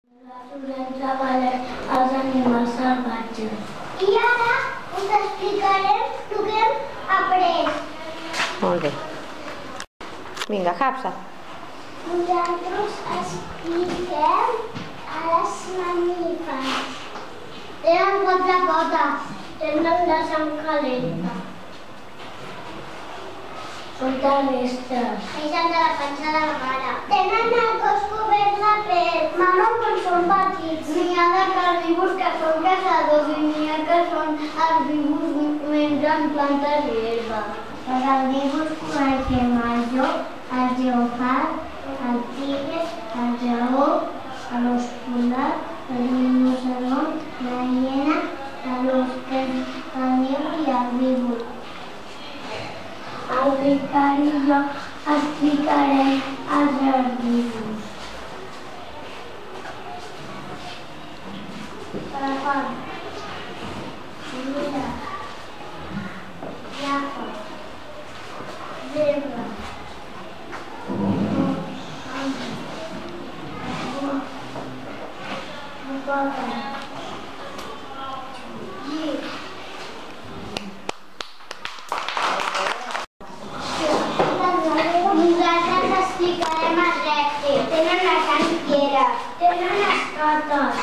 Podem treballar els animals salvatges. I ara us explicarem el que hem après. Molt bé. Vinga, Hafsa. Nosaltres expliquem a les mamífers. Tenen 4 potes, tenen la sang calenta. Són terrestres. Neixen de la panxa de la mare. Tenen el cos cobert de pèl. Mamen quan són petits. N'hi ha de carnívors que són caçadors i n'hi ha que són herbívors, mengen plantes i herba. Els herbívors coneixem el llop, el lleopard, el tigre, el lleó, l'ós polar, el rinoceront, la hiena, l'ós carnívor i el víbor. El Ricard i jo explicarem els herbívors. Elefant, mira, jirafa, zebra, hipopòtam, gir. Nosaltres explicarem els rèptils. Tenen la sang fiera. Tenen les potes.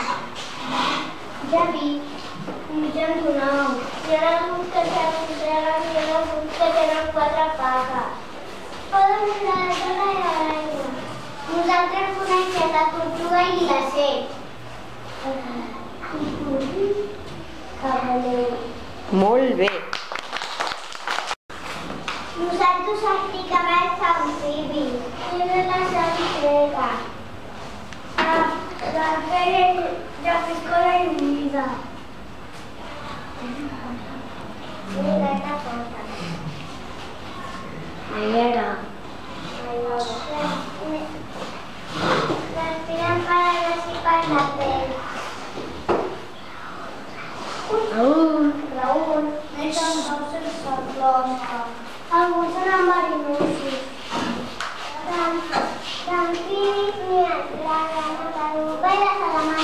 Ja vi, mengen un ou. Hi ha alguns que s'arrosseguen i hi ha alguns que tenen 4 pates. Poden volar a la terra i a l'aigua. Nosaltres coneixem la tortuga i la serp. Cavaller. Molt bé. Nosaltres expliquem els amfibis. Tenen la sang freda. La pell de piscola i humida. Mira la pota. Allera. Respiren per les i per la pell. Raül. Neixen dos sense closca. Alguns són verinosos. D'amfibis n'hi ha la grana, la lupa i la salamandra.